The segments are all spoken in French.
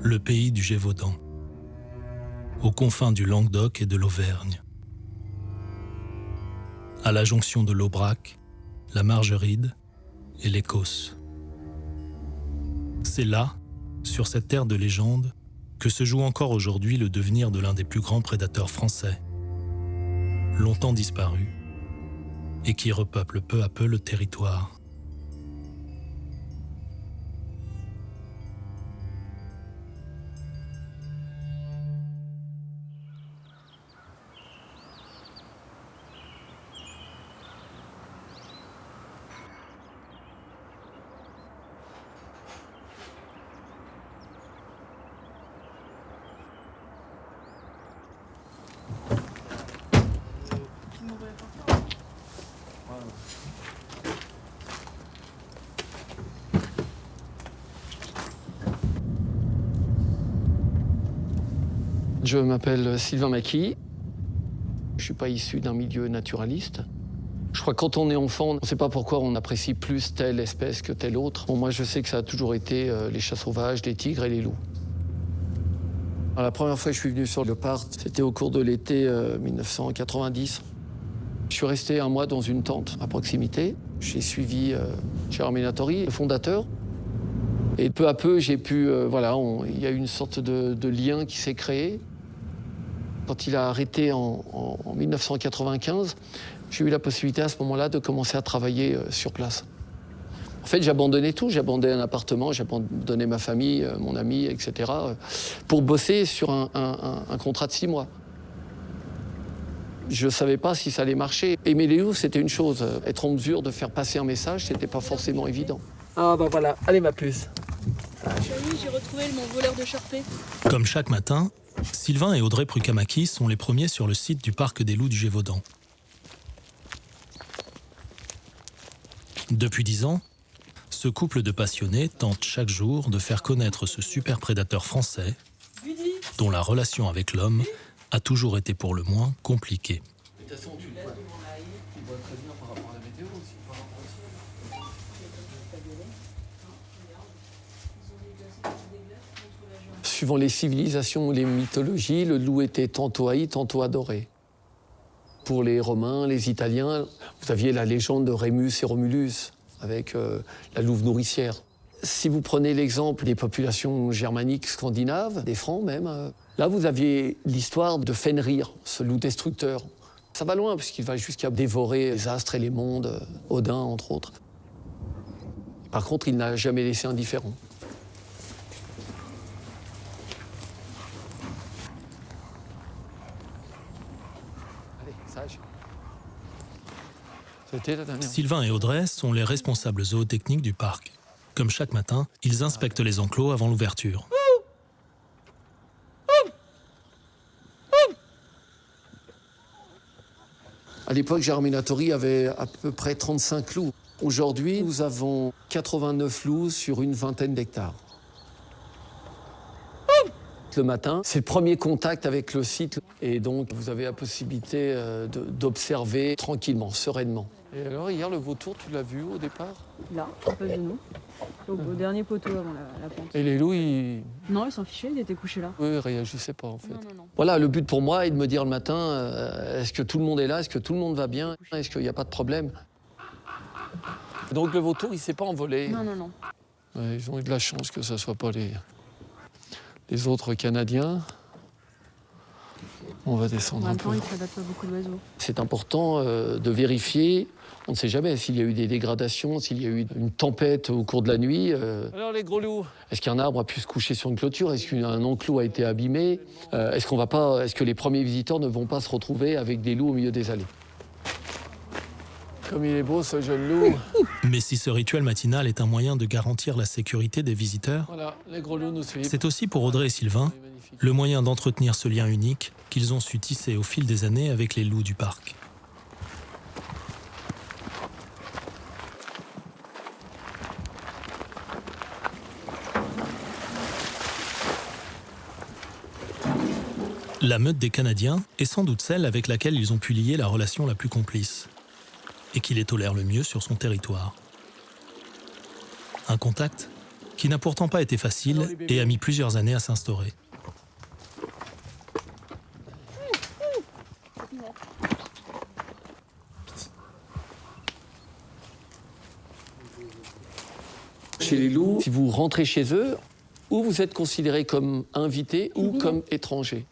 le pays du Gévaudan, aux confins du Languedoc et de l'Auvergne. À la jonction de l'Aubrac, la Margeride et l'Écosse. C'est là, sur cette terre de légende, que se joue encore aujourd'hui le devenir de l'un des plus grands prédateurs français, longtemps disparu, et qui repeuple peu à peu le territoire. Je m'appelle Sylvain Maquis. Je ne suis pas issu d'un milieu naturaliste. Je crois que quand on est enfant, on ne sait pas pourquoi on apprécie plus telle espèce que telle autre. Bon, moi, je sais que ça a toujours été les chats sauvages, les tigres et les loups. Alors, la première fois que je suis venu sur le parc, c'était au cours de l'été 1990. Je suis resté un mois dans une tente à proximité. J'ai suivi Gérard Ménatori, le fondateur. Et peu à peu, j'ai pu... il y a eu une sorte de lien qui s'est créé. Quand il a arrêté en 1995, j'ai eu la possibilité à ce moment-là de commencer à travailler sur place. En fait, j'abandonnais tout. J'abandonnais un appartement, j'abandonnais ma famille, mon ami, etc. pour bosser sur un contrat de 6 mois. Je ne savais pas si ça allait marcher. Aimer les loups, c'était une chose. Être en mesure de faire passer un message, c'était pas forcément évident. Ah bah voilà, allez ma puce. J'ai retrouvé mon voleur de charpé. Comme chaque matin, Sylvain et Audrey Prukamaki sont les premiers sur le site du parc des loups du Gévaudan. Depuis 10 ans, ce couple de passionnés tente chaque jour de faire connaître ce super prédateur français dont la relation avec l'homme a toujours été pour le moins compliquée. De toute façon, tu le vois très bien par rapport à la météo aussi. Suivant les civilisations ou les mythologies, le loup était tantôt haï, tantôt adoré. Pour les Romains, les Italiens, vous aviez la légende de Rémus et Romulus, avec la louve nourricière. Si vous prenez l'exemple des populations germaniques scandinaves, des Francs même, là vous aviez l'histoire de Fenrir, ce loup destructeur. Ça va loin, puisqu'il va jusqu'à dévorer les astres et les mondes, Odin entre autres. Par contre, il n'a jamais laissé indifférent. Sylvain et Audrey sont les responsables zootechniques du parc. Comme chaque matin, ils inspectent les enclos avant l'ouverture. À l'époque, Gérard Ménatori avait à peu près 35 loups. Aujourd'hui, nous avons 89 loups sur une vingtaine d'hectares. Le matin, c'est le premier contact avec le site. Et donc, vous avez la possibilité d'observer tranquillement, sereinement. Et alors, hier, le vautour, tu l'as vu au départ? Là, en face de nous. Au dernier poteau avant la pente. Et les loups, ils... Non, ils s'en fichaient, ils étaient couchés là. Oui, ils réagissaient pas, en fait. Non. Voilà, le but pour moi est de me dire le matin, est-ce que tout le monde est là? Est-ce que tout le monde va bien? Est-ce qu'il n'y a pas de problème? Donc, le vautour, il ne s'est pas envolé. Non. Ouais, ils ont eu de la chance que ce ne soit pas les autres Canadiens. On va descendre En un même temps, peu. ils ne prédatent pas beaucoup d'oiseaux. C'est important de vérifier. On ne sait jamais s'il y a eu des dégradations, s'il y a eu une tempête au cours de la nuit. Alors les gros loups, est-ce qu'un arbre a pu se coucher sur une clôture? Est-ce qu'un enclos a été abîmé? Est-ce que les premiers visiteurs ne vont pas se retrouver avec des loups au milieu des allées? Comme il est beau ce jeune loup. Mais si ce rituel matinal est un moyen de garantir la sécurité des visiteurs, Voilà, les gros loups nous suivent. c'est aussi pour Audrey et Sylvain le moyen d'entretenir ce lien unique qu'ils ont su tisser au fil des années avec les loups du parc. La meute des Canadiens est sans doute celle avec laquelle ils ont pu lier la relation la plus complice et qui les tolère le mieux sur son territoire. Un contact qui n'a pourtant pas été facile et a mis plusieurs années à s'instaurer. Chez les loups, si vous rentrez chez eux, ou vous êtes considéré comme invité ou comme étranger.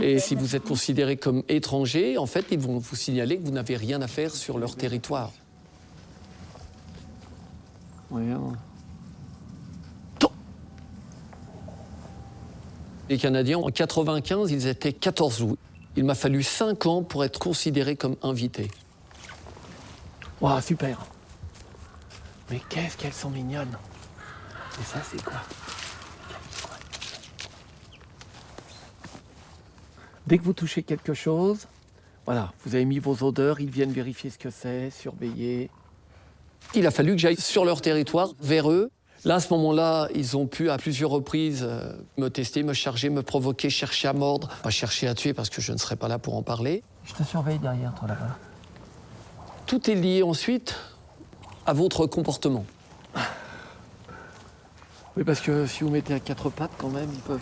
Et si vous êtes considéré comme étranger, en fait, ils vont vous signaler que vous n'avez rien à faire sur leur territoire. Regarde. Les Canadiens, en 1995, ils étaient 14 loups. Il m'a fallu 5 ans pour être considéré comme invité. Waouh, super. Mais qu'est-ce qu'elles sont mignonnes. Et ça, c'est quoi? Dès que vous touchez quelque chose, voilà, vous avez mis vos odeurs, ils viennent vérifier ce que c'est, surveiller. Il a fallu que j'aille sur leur territoire, vers eux. Là, à ce moment-là, ils ont pu à plusieurs reprises me tester, me charger, me provoquer, chercher à mordre. Pas chercher à tuer parce que je ne serais pas là pour en parler. Je te surveille derrière, toi, là-bas. Tout est lié ensuite à votre comportement. Oui, parce que si vous mettez à 4 pattes, quand même, ils peuvent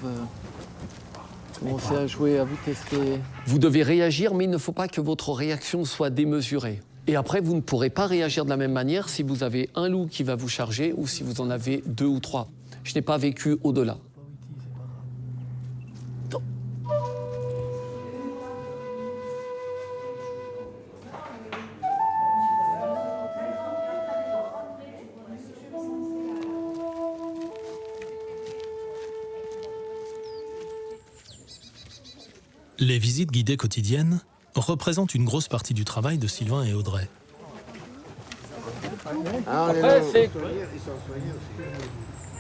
commencer à jouer, à vous tester. Vous devez réagir, mais il ne faut pas que votre réaction soit démesurée. Et après, vous ne pourrez pas réagir de la même manière si vous avez un loup qui va vous charger ou si vous en avez 2 ou 3. Je n'ai pas vécu au-delà. Les visites guidées quotidiennes représentent une grosse partie du travail de Sylvain et Audrey. Après, c'est...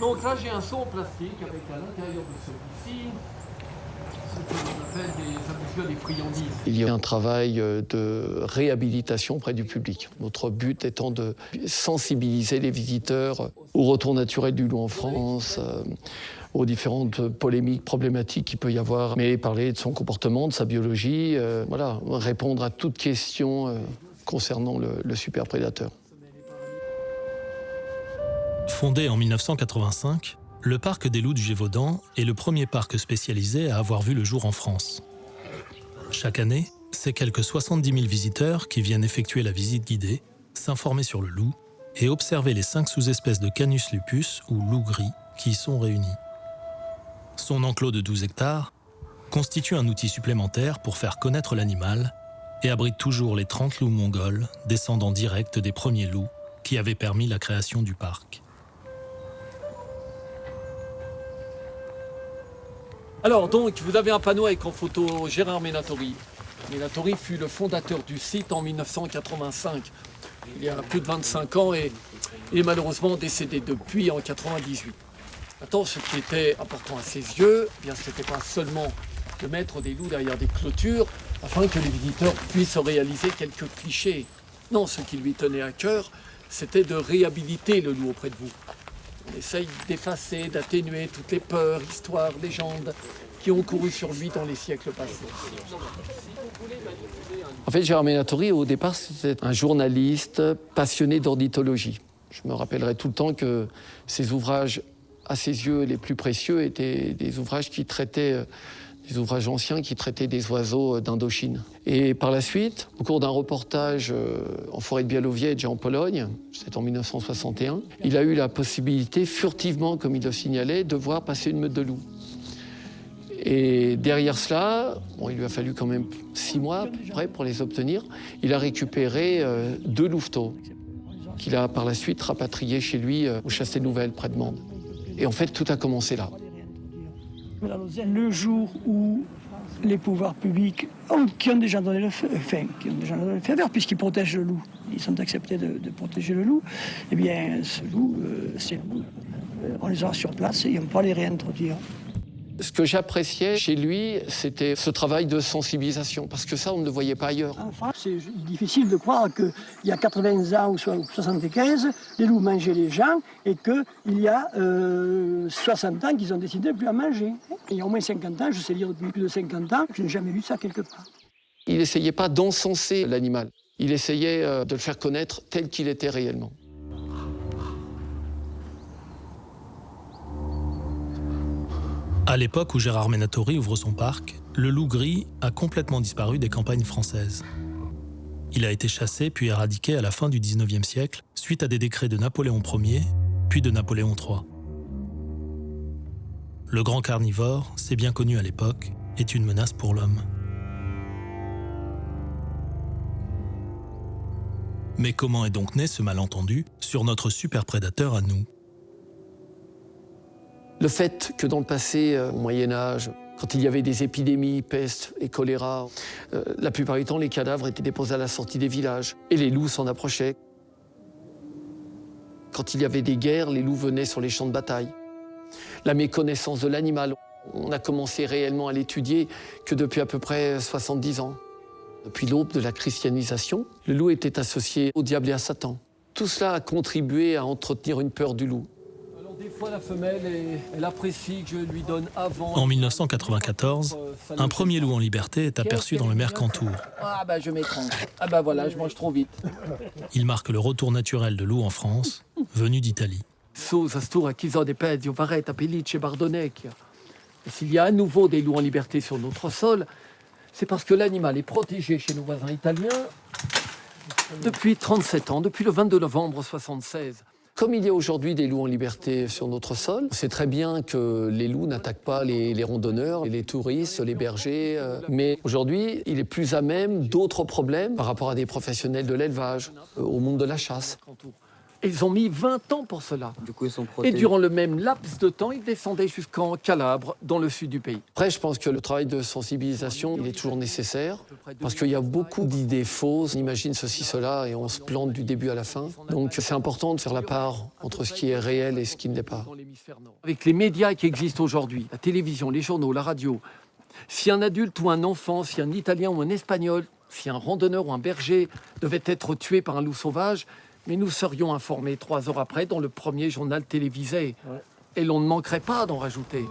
Donc là, j'ai un seau en plastique avec à l'intérieur de celui-ci ce que l'on appelle des habituels et friandises. Il y a un travail de réhabilitation auprès du public. Notre but étant de sensibiliser les visiteurs au retour naturel du loup en France, aux différentes polémiques, problématiques qu'il peut y avoir, mais parler de son comportement, de sa biologie, voilà, répondre à toute question concernant le superprédateur. Fondé en 1985, le parc des loups du Gévaudan est le premier parc spécialisé à avoir vu le jour en France. Chaque année, c'est quelques 70 000 visiteurs qui viennent effectuer la visite guidée, s'informer sur le loup et observer les 5 sous-espèces de Canis lupus ou loup gris qui y sont réunis. Son enclos de 12 hectares constitue un outil supplémentaire pour faire connaître l'animal et abrite toujours les 30 loups mongols, descendants directs des premiers loups qui avaient permis la création du parc. Alors donc, vous avez un panneau avec en photo Gérard Menatori. Menatori fut le fondateur du site en 1985, il y a plus de 25 ans, et malheureusement décédé depuis en 1998. Maintenant, ce qui était important à ses yeux, eh bien, c'était pas seulement de mettre des loups derrière des clôtures afin que les visiteurs puissent réaliser quelques clichés. Non, ce qui lui tenait à cœur, c'était de réhabiliter le loup auprès de vous. On essaye d'effacer, d'atténuer toutes les peurs, histoires, légendes qui ont couru sur lui dans les siècles passés. En fait, Gérard Menatori, au départ, c'était un journaliste passionné d'ornithologie. Je me rappellerai tout le temps que ses ouvrages, à ses yeux, les plus précieux, étaient des ouvrages qui traitaient, des ouvrages anciens qui traitaient des oiseaux d'Indochine. Et par la suite, au cours d'un reportage en forêt de Białowieża en Pologne, c'était en 1961, il a eu la possibilité, furtivement, comme il le signalait, de voir passer une meute de loups. Et derrière cela, bon, il lui a fallu quand même 6 mois à peu près pour les obtenir, il a récupéré 2 louveteaux qu'il a par la suite rapatriés chez lui au Chastel-Nouvelle, près de Mende. Et en fait, tout a commencé là. Le jour où les pouvoirs publics, qui ont déjà donné le feu, vert, puisqu'ils protègent le loup, ils sont acceptés de protéger le loup, eh bien, ce loup, c'est nous. On les aura sur place et on ne peut pas les réintroduire. Ce que j'appréciais chez lui, c'était ce travail de sensibilisation, parce que ça, on ne le voyait pas ailleurs. En France, c'est difficile de croire qu'il y a 80 ans ou 75, les loups mangeaient les gens et qu'il y a 60 ans qu'ils ont décidé de ne plus en manger. Il y a au moins 50 ans, je sais lire depuis plus de 50 ans, je n'ai jamais lu ça quelque part. Il n'essayait pas d'encenser l'animal, il essayait de le faire connaître tel qu'il était réellement. À l'époque où Gérard Menatori ouvre son parc, le loup gris a complètement disparu des campagnes françaises. Il a été chassé puis éradiqué à la fin du XIXe siècle suite à des décrets de Napoléon Ier puis de Napoléon III. Le grand carnivore, c'est bien connu à l'époque, est une menace pour l'homme. Mais comment est donc né ce malentendu sur notre super prédateur à nous ? Le fait que dans le passé, au Moyen-Âge, quand il y avait des épidémies, peste et choléra, la plupart du temps, les cadavres étaient déposés à la sortie des villages et les loups s'en approchaient. Quand il y avait des guerres, les loups venaient sur les champs de bataille. La méconnaissance de l'animal, on a commencé réellement à l'étudier que depuis à peu près 70 ans. Depuis l'aube de la christianisation, le loup était associé au diable et à Satan. Tout cela a contribué à entretenir une peur du loup. Des fois, la femelle, elle apprécie que je lui donne avant. En 1994, un premier loup en liberté est aperçu dans le Mercantour. Ah bah je m'étrangle. Ah bah voilà, je mange trop vite. Il marque le retour naturel de loup en France, venu d'Italie. Sous stura chi sono dei pezzi, Vareta, Pellicce, Bardonecchia. Et s'il y a à nouveau des loups en liberté sur notre sol, c'est parce que l'animal est protégé chez nos voisins italiens depuis 37 ans, depuis le 22 novembre 1976. Comme il y a aujourd'hui des loups en liberté sur notre sol, on sait très bien que les loups n'attaquent pas les randonneurs, les touristes, les bergers. Mais aujourd'hui, il est plus à même d'autres problèmes par rapport à des professionnels de l'élevage, au monde de la chasse. Ils ont mis 20 ans pour cela. Du coup, ils sont protégés. Et durant le même laps de temps, ils descendaient jusqu'en Calabre, dans le sud du pays. Après, je pense que le travail de sensibilisation, il est toujours nécessaire, parce qu'il y a beaucoup d'idées fausses. On imagine ceci, cela, et on se plante du début à la fin. Donc c'est important de faire la part entre ce qui est réel et ce qui ne l'est pas. Avec les médias qui existent aujourd'hui, la télévision, les journaux, la radio, si un adulte ou un enfant, si un Italien ou un Espagnol, si un randonneur ou un berger devait être tué par un loup sauvage, mais nous serions informés 3 heures après dans le premier journal télévisé. Ouais. Et l'on ne manquerait pas d'en rajouter.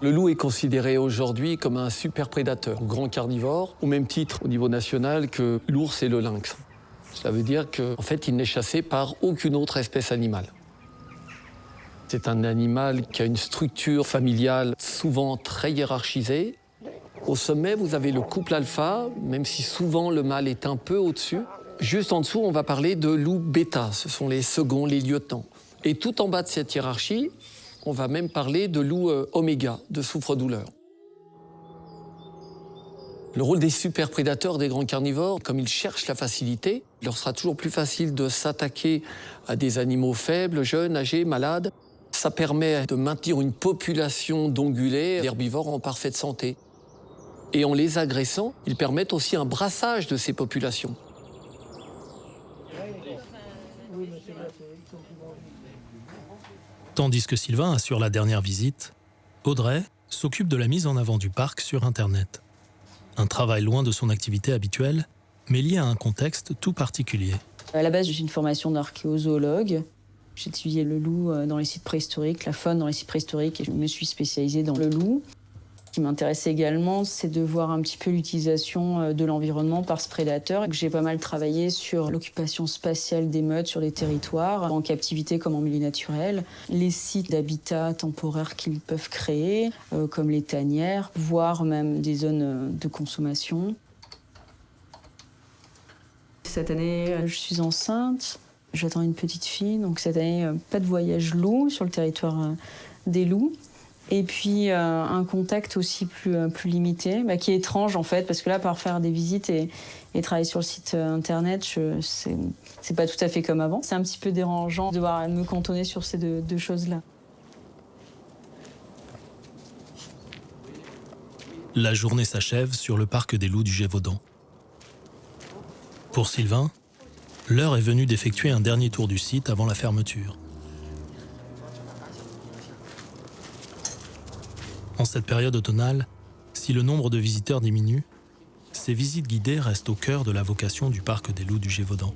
Le loup est considéré aujourd'hui comme un super prédateur, grand carnivore, au même titre au niveau national que l'ours et le lynx. Cela veut dire qu'en fait, il n'est chassé par aucune autre espèce animale. C'est un animal qui a une structure familiale souvent très hiérarchisée. Au sommet, vous avez le couple alpha, même si souvent le mâle est un peu au-dessus. Juste en dessous, on va parler de loup bêta, ce sont les seconds, les lieutenants. Et tout en bas de cette hiérarchie, on va même parler de loup oméga, de souffre-douleur. Le rôle des super prédateurs, des grands carnivores, comme ils cherchent la facilité, il leur sera toujours plus facile de s'attaquer à des animaux faibles, jeunes, âgés, malades. Ça permet de maintenir une population d'ongulés, d'herbivores en parfaite santé. Et en les agressant, ils permettent aussi un brassage de ces populations. Tandis que Sylvain assure la dernière visite, Audrey s'occupe de la mise en avant du parc sur Internet. Un travail loin de son activité habituelle, mais lié à un contexte tout particulier. À la base, j'ai une formation d'archéozoologue. J'ai étudié le loup dans les sites préhistoriques, la faune dans les sites préhistoriques, et je me suis spécialisée dans le loup. Ce qui m'intéresse également, c'est de voir un petit peu l'utilisation de l'environnement par ce prédateur. J'ai pas mal travaillé sur l'occupation spatiale des meutes sur les territoires, en captivité comme en milieu naturel, les sites d'habitat temporaire qu'ils peuvent créer, comme les tanières, voire même des zones de consommation. Cette année, je suis enceinte, j'attends une petite fille, donc cette année, pas de voyage loup sur le territoire des loups. Et puis un contact aussi plus limité, qui est étrange en fait, parce que là, par faire des visites et travailler sur le site internet, c'est pas tout à fait comme avant. C'est un petit peu dérangeant de devoir me cantonner sur ces deux choses-là. La journée s'achève sur le parc des loups du Gévaudan. Pour Sylvain, l'heure est venue d'effectuer un dernier tour du site avant la fermeture. En cette période automnale, si le nombre de visiteurs diminue, ces visites guidées restent au cœur de la vocation du parc des loups du Gévaudan.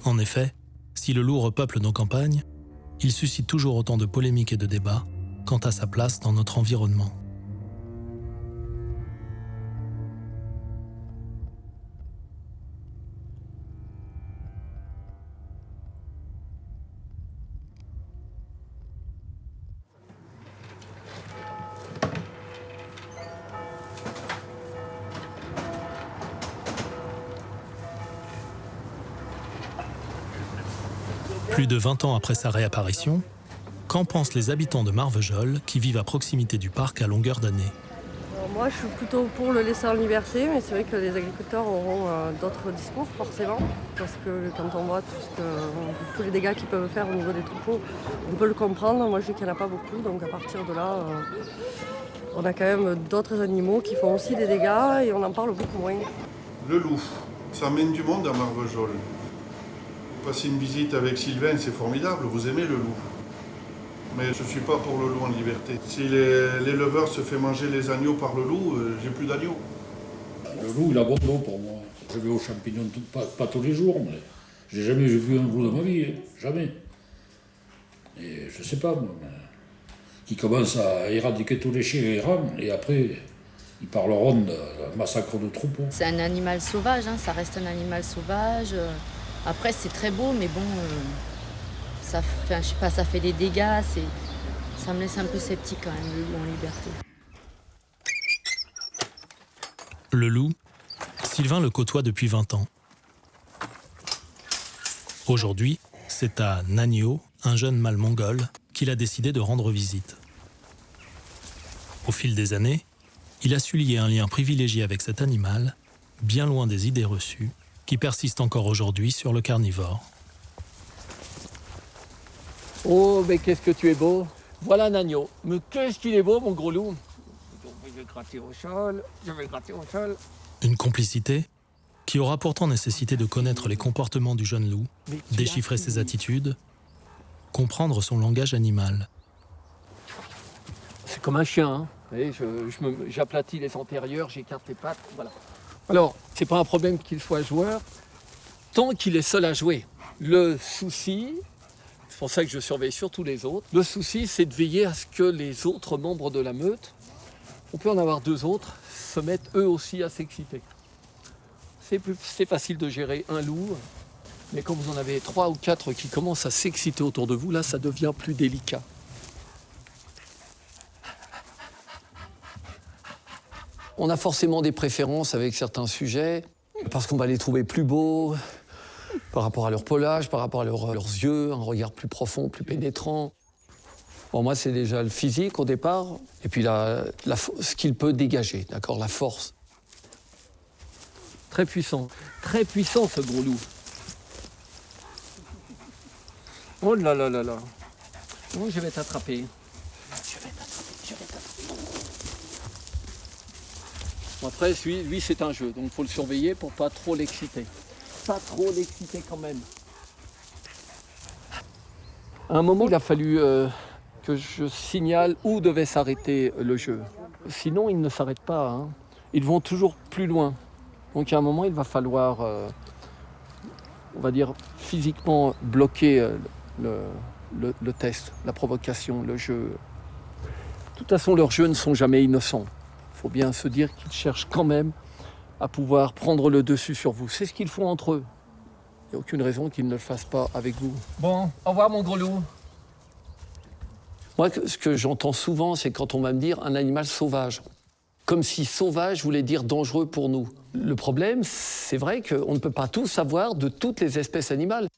En effet, si le loup repeuple nos campagnes, il suscite toujours autant de polémiques et de débats quant à sa place dans notre environnement. Plus de 20 ans après sa réapparition, qu'en pensent les habitants de Marvejols qui vivent à proximité du parc à longueur d'année? Moi, je suis plutôt pour le laisser en liberté, mais c'est vrai que les agriculteurs auront d'autres discours, forcément, parce que quand on voit tous les dégâts qu'ils peuvent faire au niveau des troupeaux, on peut le comprendre. Moi, je dis qu'il n'y en a pas beaucoup, donc à partir de là, on a quand même d'autres animaux qui font aussi des dégâts et on en parle beaucoup moins. Le loup, ça amène du monde à Marvejols. Passer une visite avec Sylvain, c'est formidable, vous aimez le loup. Mais je ne suis pas pour le loup en liberté. Si l'éleveur se fait manger les agneaux par le loup, j'ai plus d'agneaux. Le loup, il a bon dos pour moi. Je vais aux champignons pas tous les jours, mais j'ai jamais vu un loup de ma vie, hein. Jamais. Et je sais pas, moi, qui commence à éradiquer tous les chiens errants, et après, ils parleront de massacre de troupeaux. C'est un animal sauvage, hein, ça reste un animal sauvage. Après, c'est très beau, mais bon, ça fait, je sais pas, ça fait des dégâts, ça me laisse un peu sceptique quand même, le loup en liberté. Le loup, Sylvain le côtoie depuis 20 ans. Aujourd'hui, c'est à Nagno, un jeune mâle mongol, qu'il a décidé de rendre visite. Au fil des années, il a su lier un lien privilégié avec cet animal, bien loin des idées reçues, qui persistent encore aujourd'hui sur le carnivore. Oh, mais qu'est-ce que tu es beau. Voilà un agneau. Mais qu'est-ce qu'il est beau, mon gros loup. Je vais gratter au sol, je vais gratter au sol. Une complicité qui aura pourtant nécessité de connaître les comportements du jeune loup, déchiffrer ses attitudes, comprendre son langage animal. C'est comme un chien, hein. Vous voyez, j'aplatis les antérieurs, j'écarte les pattes, voilà. Alors, c'est pas un problème qu'il soit joueur, tant qu'il est seul à jouer. Le souci, c'est pour ça que je surveille surtout les autres, le souci, c'est de veiller à ce que les autres membres de la meute, on peut en avoir 2 autres, se mettent eux aussi à s'exciter. C'est facile de gérer un loup, mais quand vous en avez 3 ou 4 qui commencent à s'exciter autour de vous, là, ça devient plus délicat. On a forcément des préférences avec certains sujets, parce qu'on va les trouver plus beaux, par rapport à leur pelage, par rapport à leurs yeux, un regard plus profond, plus pénétrant. Bon, moi, c'est déjà le physique au départ, et puis ce qu'il peut dégager, d'accord, la force. Très puissant ce gros loup. Oh là là là là. Oh, je vais t'attraper. Bon, après, lui, c'est un jeu, donc il faut le surveiller pour pas trop l'exciter. Pas trop l'exciter quand même. À un moment, il a fallu que je signale où devait s'arrêter le jeu. Sinon, ils ne s'arrêtent pas, hein. Ils vont toujours plus loin. Donc à un moment, il va falloir, on va dire, physiquement bloquer le test, la provocation, le jeu. De toute façon, leurs jeux ne sont jamais innocents. Il faut bien se dire qu'ils cherchent quand même à pouvoir prendre le dessus sur vous. C'est ce qu'ils font entre eux. Il n'y a aucune raison qu'ils ne le fassent pas avec vous. Bon, au revoir mon gros loup. Moi, ce que j'entends souvent, c'est quand on va me dire un animal sauvage. Comme si sauvage voulait dire dangereux pour nous. Le problème, c'est vrai qu'on ne peut pas tout savoir de toutes les espèces animales.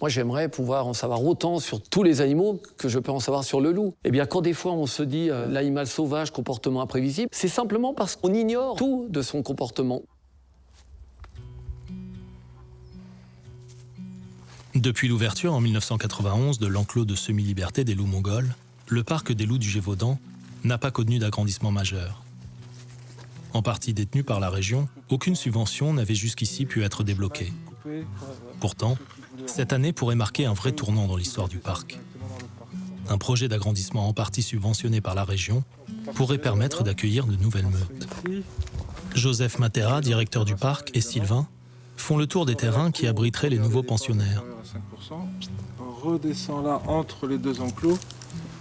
Moi, j'aimerais pouvoir en savoir autant sur tous les animaux que je peux en savoir sur le loup. Eh bien, quand des fois on se dit l'animal sauvage, comportement imprévisible, c'est simplement parce qu'on ignore tout de son comportement. Depuis l'ouverture en 1991 de l'enclos de semi-liberté des loups mongols, le parc des loups du Gévaudan n'a pas connu d'agrandissement majeur. En partie détenu par la région, aucune subvention n'avait jusqu'ici pu être débloquée. Pourtant, cette année pourrait marquer un vrai tournant dans l'histoire du parc. Un projet d'agrandissement en partie subventionné par la région pourrait permettre d'accueillir de nouvelles meutes. Joseph Matera, directeur du parc, et Sylvain font le tour des terrains qui abriteraient les nouveaux pensionnaires. On redescend là entre les 2 enclos.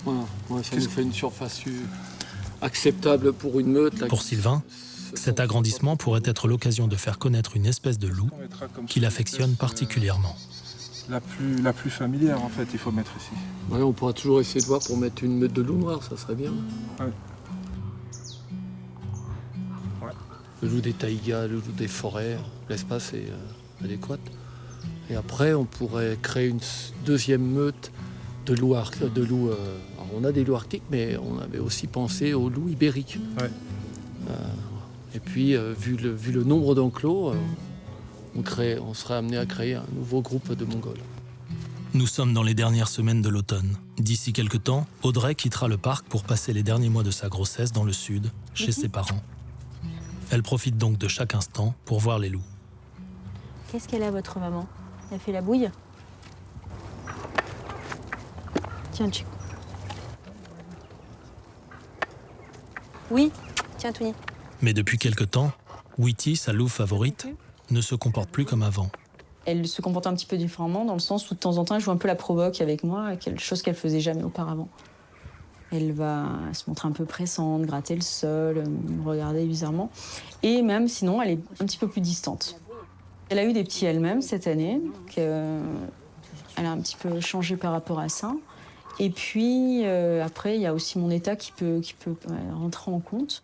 Voilà, ça nous fait une surface acceptable pour une meute. Là, pour Sylvain, cet agrandissement pourrait être l'occasion de faire connaître une espèce de loup qu'il affectionne particulièrement. La plus familière, en fait, il faut mettre ici. Ouais, on pourra toujours essayer de voir pour mettre une meute de loup noir, ça serait bien. Ouais. Le loup des taïgas, le loup des forêts, l'espace est adéquat. Et après, on pourrait créer une deuxième meute de loups. On a des loups arctiques, mais on avait aussi pensé aux loups ibériques. Ouais. Et puis, vu le nombre d'enclos, on serait amené à créer un nouveau groupe de Mongols. Nous sommes dans les dernières semaines de l'automne. D'ici quelque temps, Audrey quittera le parc pour passer les derniers mois de sa grossesse dans le sud, chez ses parents. Elle profite donc de chaque instant pour voir les loups. Qu'est-ce qu'elle a, votre maman? Elle a fait la bouille? Tiens, Chico. Oui, tiens, Tony. Mais depuis quelque temps, Witty, sa louve favorite, ne se comporte plus comme avant. Elle se comporte un petit peu différemment, dans le sens où de temps en temps, elle joue un peu la provoque avec moi, quelque chose qu'elle faisait jamais auparavant. Elle va se montrer un peu pressante, gratter le sol, me regarder bizarrement. Et même sinon, elle est un petit peu plus distante. Elle a eu des petits elle-même cette année, elle a un petit peu changé par rapport à ça. Et puis après, il y a aussi mon état qui peut rentrer en compte.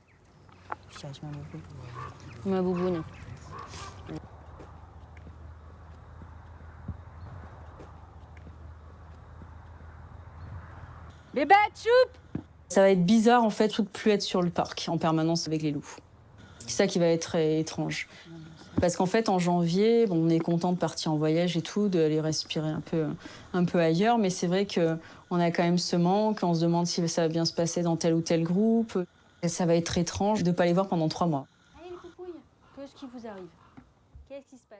Ma bouboune. Bébé, choup! Ça va être bizarre en fait de plus être sur le parc en permanence avec les loups. C'est ça qui va être étrange. Parce qu'en fait en janvier, on est content de partir en voyage et tout, d'aller respirer un peu ailleurs, mais c'est vrai qu'on a quand même ce manque, on se demande si ça va bien se passer dans tel ou tel groupe. Et ça va être étrange de ne pas les voir pendant 3 mois. Allez les poupouilles, qu'est-ce qui vous arrive? Qu'est-ce qui se passe?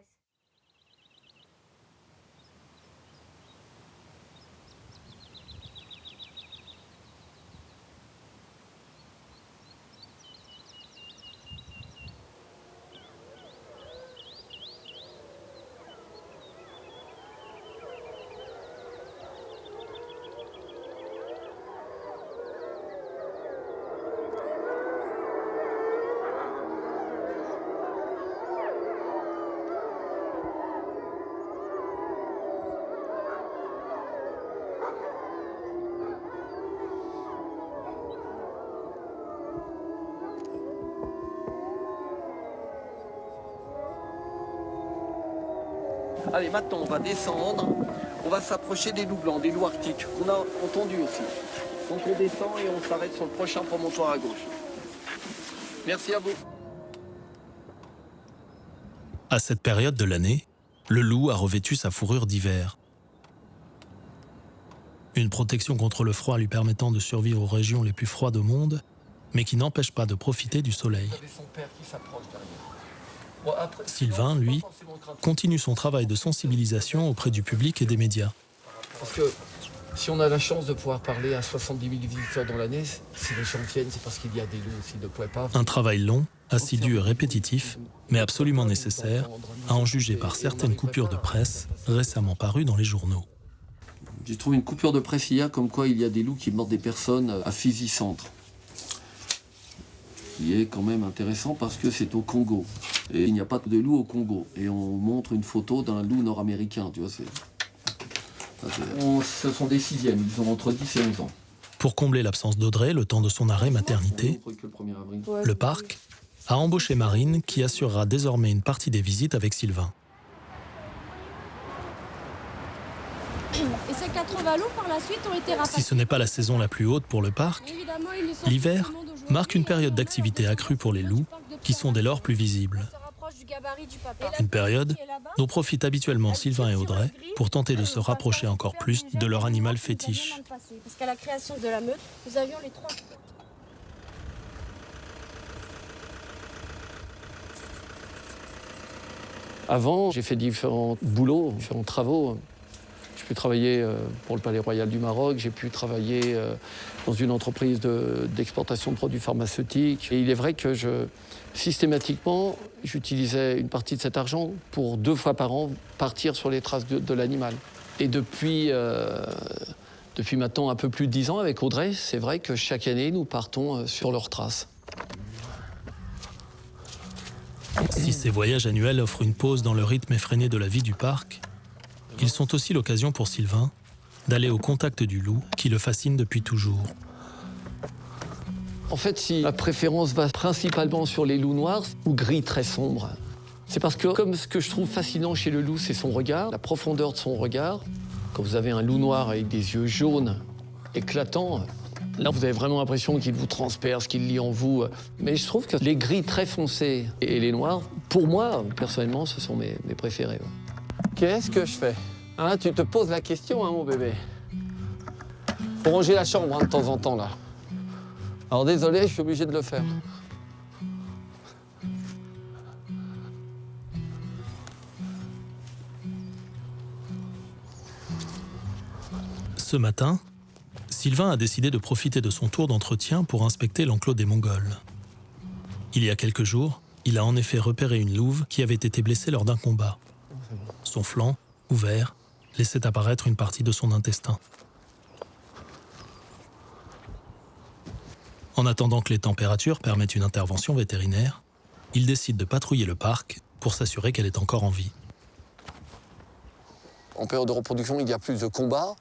Allez, maintenant, on va descendre. On va s'approcher des loups blancs, des loups arctiques, qu'on a entendus aussi. Donc on descend et on s'arrête sur le prochain promontoire à gauche. Merci à vous. À cette période de l'année, le loup a revêtu sa fourrure d'hiver. Une protection contre le froid lui permettant de survivre aux régions les plus froides au monde, mais qui n'empêche pas de profiter du soleil. Sylvain, lui, continue son travail de sensibilisation auprès du public et des médias. Parce que si on a la chance de pouvoir parler à 70 000 visiteurs dans l'année, si les gens viennent, c'est parce qu'il y a des loups s'ils ne pouvaient pas. Un travail long, assidu et répétitif, mais absolument nécessaire, à en juger par certaines coupures de presse récemment parues dans les journaux. J'ai trouvé une coupure de presse hier comme quoi il y a des loups qui mordent des personnes à Fizi-Centre. Qui est quand même intéressant parce que c'est au Congo. Et il n'y a pas de loup au Congo. Et on montre une photo d'un loup nord-américain, tu vois. Ce sont des 6e, ils ont entre 10 et 11 ans. Pour combler l'absence d'Audrey, le temps de son arrêt maternité, le parc a embauché Marine qui assurera désormais une partie des visites avec Sylvain. Et ces 80 loups par la suite ont été rapatriés. Si ce n'est pas la saison la plus haute pour le parc, l'hiver marque une période d'activité accrue pour les loups, qui sont dès lors plus visibles. Une période dont profitent habituellement Sylvain et Audrey pour tenter de se rapprocher encore plus de leur animal fétiche. Parce qu'à la création de la meute, nous avions les 3. Avant, j'ai fait différents boulots, différents travaux. J'ai pu travailler pour le Palais Royal du Maroc, j'ai pu travailler dans une entreprise d'exportation de produits pharmaceutiques. Et il est vrai que systématiquement, j'utilisais une partie de cet argent pour 2 fois par an partir sur les traces de l'animal. Et depuis maintenant un peu plus de 10 ans avec Audrey, c'est vrai que chaque année, nous partons sur leurs traces. Si ces voyages annuels offrent une pause dans le rythme effréné de la vie du parc, ils sont aussi l'occasion pour Sylvain d'aller au contact du loup qui le fascine depuis toujours. En fait, si la préférence va principalement sur les loups noirs ou gris très sombres, C'est parce que, comme ce que je trouve fascinant chez le loup, c'est son regard, la profondeur de son regard. Quand vous avez un loup noir avec des yeux jaunes, éclatants, là, vous avez vraiment l'impression qu'il vous transperce, qu'il lit en vous. Mais je trouve que les gris très foncés et les noirs, pour moi, personnellement, ce sont mes préférés. Qu'est-ce que je fais? Hein, tu te poses la question, hein, mon bébé? Faut ranger la chambre, hein, de temps en temps, là. Alors, désolé, je suis obligé de le faire. Ce matin, Sylvain a décidé de profiter de son tour d'entretien pour inspecter l'enclos des Mongols. Il y a quelques jours, il a en effet repéré une louve qui avait été blessée lors d'un combat. Son flanc, ouvert, laissait apparaître une partie de son intestin. En attendant que les températures permettent une intervention vétérinaire, il décide de patrouiller le parc pour s'assurer qu'elle est encore en vie. En période de reproduction, il y a plus de combats,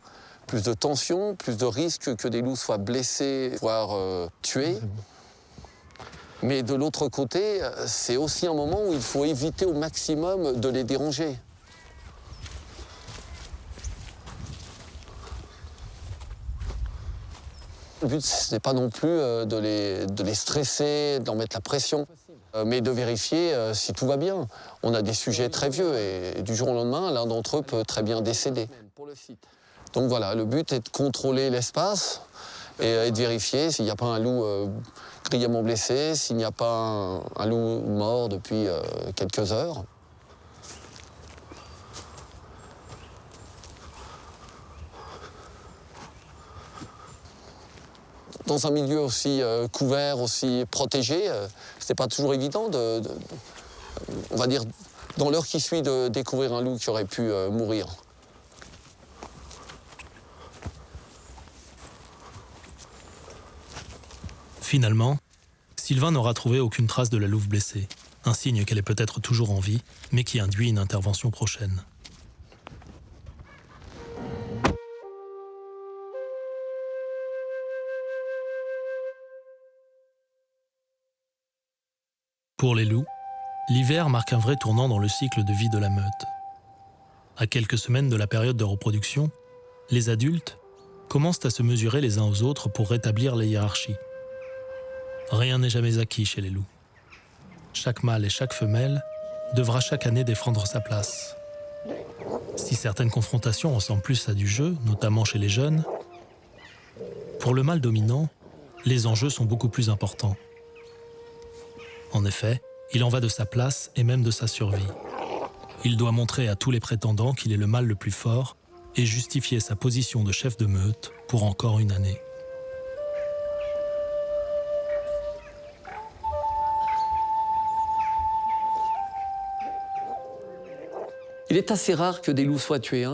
plus de tensions, plus de risques que des loups soient blessés, voire tués. Mais de l'autre côté, c'est aussi un moment où il faut éviter au maximum de les déranger. Le but, ce n'est pas non plus de les stresser, d'en mettre la pression, mais de vérifier si tout va bien. On a des sujets très vieux et du jour au lendemain, l'un d'entre eux peut très bien décéder. Donc voilà, le but est de contrôler l'espace et de vérifier s'il n'y a pas un loup grièvement blessé, s'il n'y a pas un loup mort depuis quelques heures. Dans un milieu aussi couvert, aussi protégé, c'était pas toujours évident on va dire, dans l'heure qui suit, de découvrir un loup qui aurait pu mourir. Finalement, Sylvain n'aura trouvé aucune trace de la louve blessée, un signe qu'elle est peut-être toujours en vie, mais qui induit une intervention prochaine. Pour les loups, l'hiver marque un vrai tournant dans le cycle de vie de la meute. À quelques semaines de la période de reproduction, les adultes commencent à se mesurer les uns aux autres pour rétablir la hiérarchie. Rien n'est jamais acquis chez les loups. Chaque mâle et chaque femelle devra chaque année défendre sa place. Si certaines confrontations ressemblent plus à du jeu, notamment chez les jeunes, pour le mâle dominant, les enjeux sont beaucoup plus importants. En effet, il en va de sa place et même de sa survie. Il doit montrer à tous les prétendants qu'il est le mâle le plus fort et justifier sa position de chef de meute pour encore une année. Il est assez rare que des loups soient tués.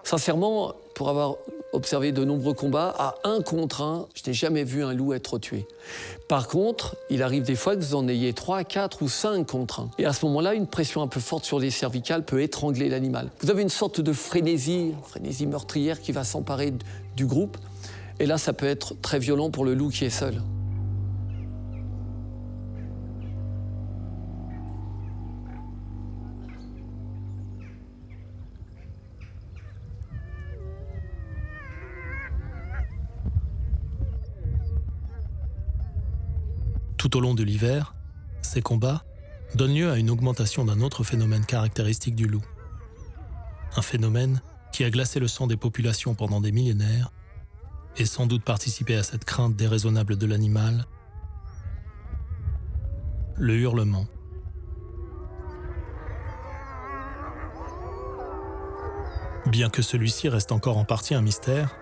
Sincèrement, pour avoir observé de nombreux combats, à 1 contre 1, je n'ai jamais vu un loup être tué. Par contre, il arrive des fois que vous en ayez 3, 4 ou 5 contre 1. Et à ce moment-là, une pression un peu forte sur les cervicales peut étrangler l'animal. Vous avez une sorte de frénésie meurtrière qui va s'emparer du groupe. Et là, ça peut être très violent pour le loup qui est seul. Tout au long de l'hiver, ces combats donnent lieu à une augmentation d'un autre phénomène caractéristique du loup. Un phénomène qui a glacé le sang des populations pendant des millénaires et sans doute participé à cette crainte déraisonnable de l'animal, le hurlement. Bien que celui-ci reste encore en partie un mystère,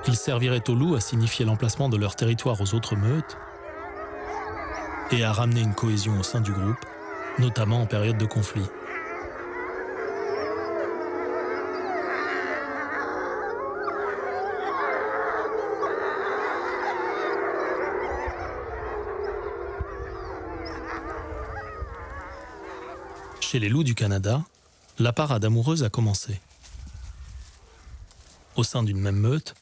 il servirait aux loups à signifier l'emplacement de leur territoire aux autres meutes et à ramener une cohésion au sein du groupe, notamment en période de conflit. Chez les loups du Canada, la parade amoureuse a commencé. Au sein d'une même meute,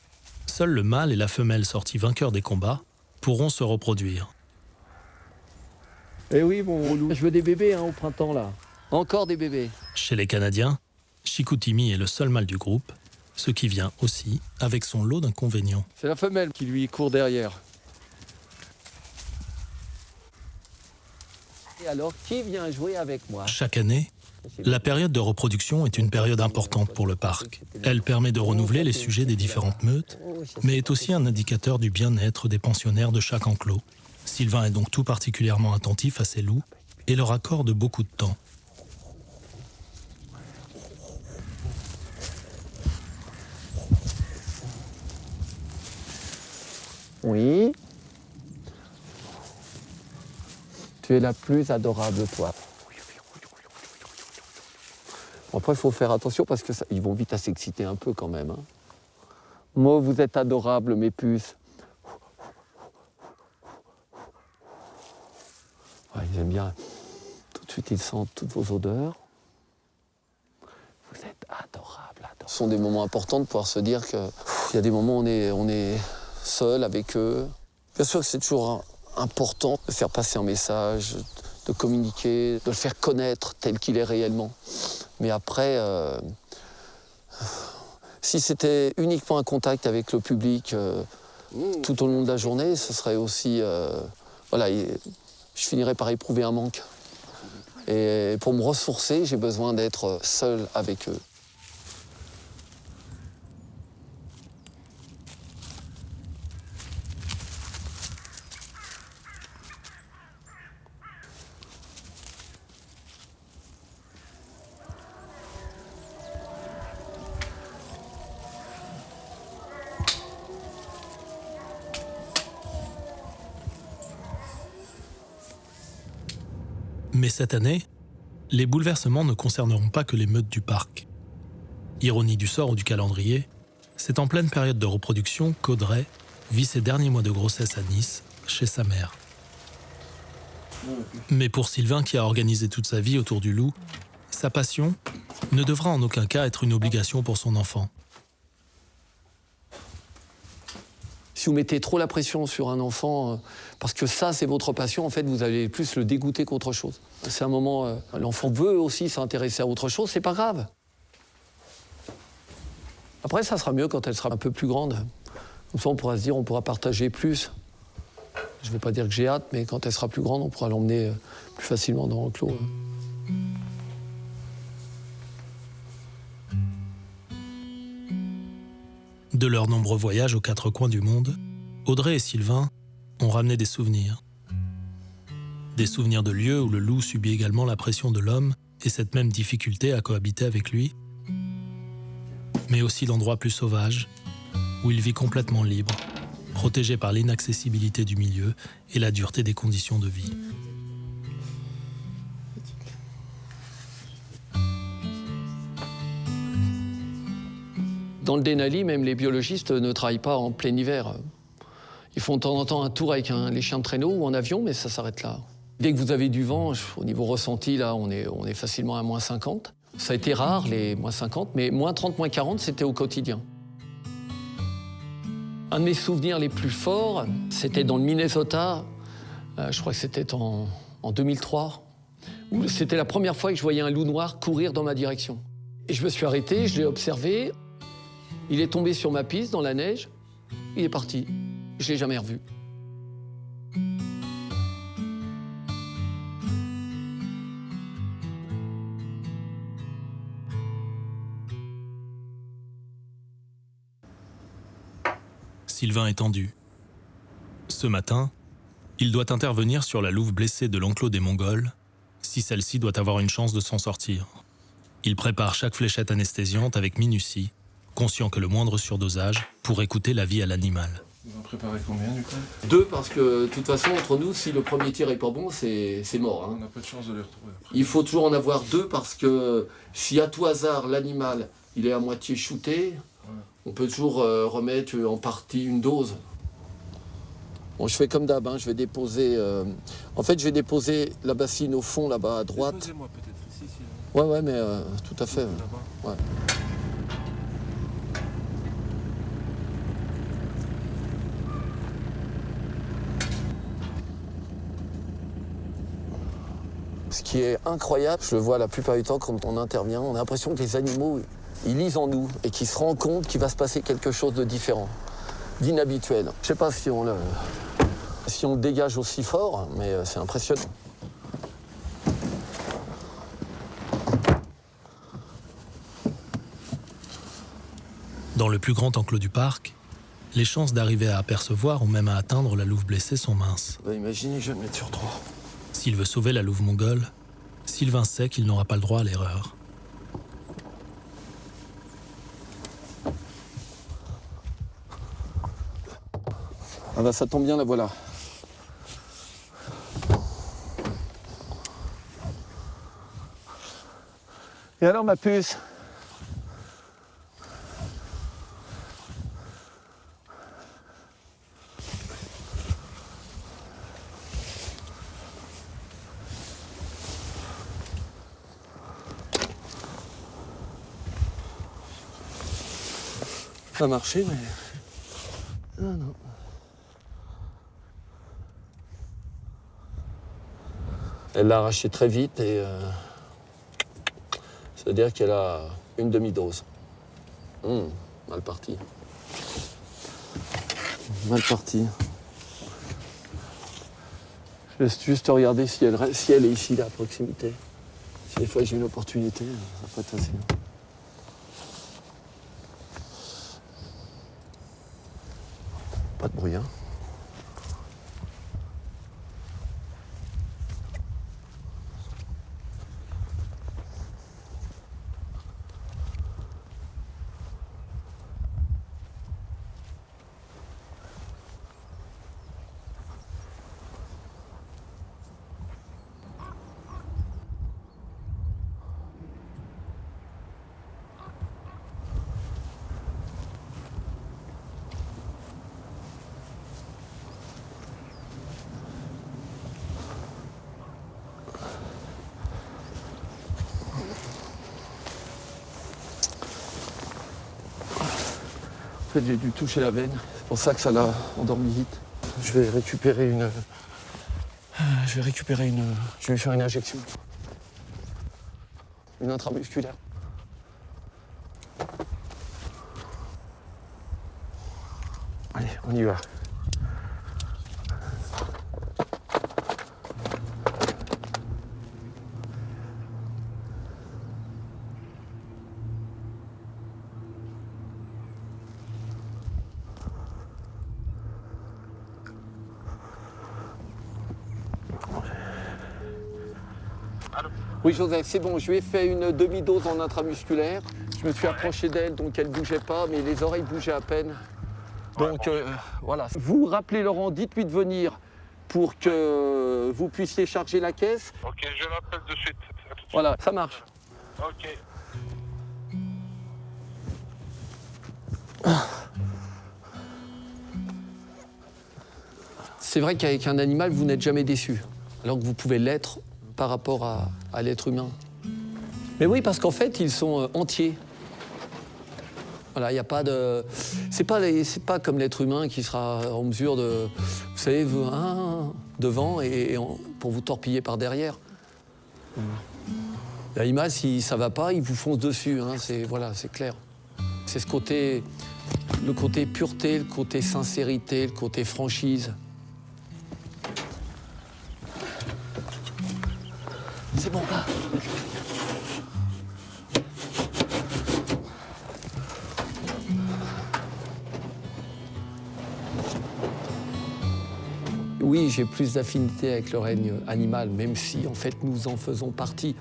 seuls le mâle et la femelle sortis vainqueurs des combats pourront se reproduire. Eh oui, mon gros loup. Je veux des bébés au printemps, là. Encore des bébés. Chez les Canadiens, Chicoutimi est le seul mâle du groupe, ce qui vient aussi avec son lot d'inconvénients. C'est la femelle qui lui court derrière. Et alors, qui vient jouer avec moi? Chaque année, la période de reproduction est une période importante pour le parc. Elle permet de renouveler les sujets des différentes meutes, mais est aussi un indicateur du bien-être des pensionnaires de chaque enclos. Sylvain est donc tout particulièrement attentif à ses loups et leur accorde beaucoup de temps. Oui. Tu es la plus adorable, toi. Bon, après, il faut faire attention parce qu'ils vont vite à s'exciter un peu quand même. Hein. Moi, vous êtes adorables, mes puces. Ouais, ils aiment bien. Tout de suite, ils sentent toutes vos odeurs. Vous êtes adorables. Ce sont des moments importants de pouvoir se dire qu'il y a des moments où on est seul avec eux. Bien sûr que c'est toujours important de faire passer un message, de communiquer, de le faire connaître tel qu'il est réellement. Mais après, si c'était uniquement un contact avec le public tout au long de la journée, ce serait aussi... voilà, je finirais par éprouver un manque. Et pour me ressourcer, j'ai besoin d'être seul avec eux. Mais cette année, les bouleversements ne concerneront pas que les meutes du parc. Ironie du sort ou du calendrier, c'est en pleine période de reproduction qu'Audrey vit ses derniers mois de grossesse à Nice, chez sa mère. Mais pour Sylvain, qui a organisé toute sa vie autour du loup, sa passion ne devra en aucun cas être une obligation pour son enfant. Si vous mettez trop la pression sur un enfant, parce que ça, c'est votre passion, en fait, vous allez plus le dégoûter qu'autre chose. C'est un moment, l'enfant veut aussi s'intéresser à autre chose, c'est pas grave. Après, ça sera mieux quand elle sera un peu plus grande. Comme ça, on pourra se dire, on pourra partager plus. Je ne vais pas dire que j'ai hâte, mais quand elle sera plus grande, on pourra l'emmener plus facilement dans l'enclos. De leurs nombreux voyages aux quatre coins du monde, Audrey et Sylvain ont ramené des souvenirs. Des souvenirs de lieux où le loup subit également la pression de l'homme et cette même difficulté à cohabiter avec lui, mais aussi d'endroits plus sauvages, où il vit complètement libre, protégé par l'inaccessibilité du milieu et la dureté des conditions de vie. Dans le Denali, même les biologistes ne travaillent pas en plein hiver. Ils font de temps en temps un tour avec les chiens de traîneau ou en avion, mais ça s'arrête là. Dès que vous avez du vent, au niveau ressenti, là, on est facilement à moins 50. Ça a été rare, les moins 50, mais moins 30, moins 40, c'était au quotidien. Un de mes souvenirs les plus forts, c'était dans le Minnesota, je crois que c'était en 2003, où c'était la première fois que je voyais un loup noir courir dans ma direction. Et je me suis arrêté, je l'ai observé. Il est tombé sur ma piste dans la neige, il est parti. Je ne l'ai jamais revu. Sylvain est tendu. Ce matin, il doit intervenir sur la louve blessée de l'enclos des Mongols, si celle-ci doit avoir une chance de s'en sortir. Il prépare chaque fléchette anesthésiante avec minutie, conscient que le moindre surdosage pourrait coûter la vie à l'animal. Vous en préparez combien du coup? 2, parce que de toute façon, entre nous, si le premier tir est pas bon, c'est mort. Hein. On n'a pas de chance de les retrouver après. Il faut toujours en avoir 2 parce que si à tout hasard l'animal il est à moitié shooté, on peut toujours remettre en partie une dose. Bon, je fais comme d'hab, hein, je vais déposer... En fait, je vais déposer la bassine au fond, là-bas, à droite. Déposez-moi peut-être ici. Ouais, mais tout à fait. Ouais. Ce qui est incroyable, je le vois la plupart du temps quand on intervient, on a l'impression que les animaux, ils lisent en nous et qu'ils se rendent compte qu'il va se passer quelque chose de différent, d'inhabituel. Je sais pas si on le dégage aussi fort, mais c'est impressionnant. Dans le plus grand enclos du parc, les chances d'arriver à apercevoir ou même à atteindre la louve blessée sont minces. Imaginez, je vais me mettre sur 3. S'il veut sauver la louve mongole, Sylvain sait qu'il n'aura pas le droit à l'erreur. Ah bah ça tombe bien, la voilà. Et alors ma puce? Ça a marché, mais... Ah non. Elle l'a arraché très vite et... c'est-à-dire qu'elle a une demi-dose. Mal parti. Mal parti. Je laisse juste regarder si elle est ici, là, à proximité. Si des fois j'ai une opportunité, ça peut être facile. Pas de bruit, hein. En fait, j'ai dû toucher la veine. C'est pour ça que ça l'a endormi vite. Je vais récupérer une... Je vais lui faire une injection. Une intramusculaire. Allez, on y va. Oui, Joseph, c'est bon, je lui ai fait une demi-dose en intramusculaire. Je me suis approché d'elle, donc elle ne bougeait pas, mais les oreilles bougeaient à peine. Donc voilà. Vous rappelez Laurent, dites-lui de venir pour que vous puissiez charger la caisse. Ok, je l'appelle de suite. Voilà, ça marche. Ok. C'est vrai qu'avec un animal, vous n'êtes jamais déçu, alors que vous pouvez l'être par rapport à l'être humain. Mais oui, parce qu'en fait, ils sont entiers. Voilà, il n'y a pas de... C'est pas comme l'être humain qui sera en mesure de... Vous savez, devant et pour vous torpiller par derrière. L'animal, si ça ne va pas, il vous fonce dessus. Hein, c'est clair. C'est ce côté... Le côté pureté, le côté sincérité, le côté franchise. C'est bon, là. Oui, j'ai plus d'affinité avec le règne animal, même si, en fait, nous en faisons partie.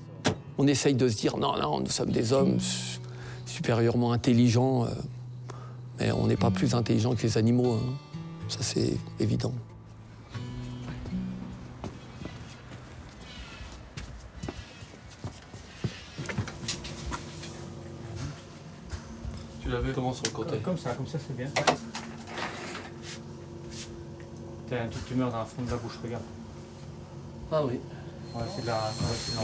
On essaye de se dire, non, nous sommes des hommes supérieurement intelligents, mais on n'est pas plus intelligents que les animaux, hein. Ça, c'est évident. Tu l'avais comment sur le côté? Comme ça c'est bien. T'as une petite tumeur dans le fond de la bouche, regarde. Ah oui. Ouais, c'est de la...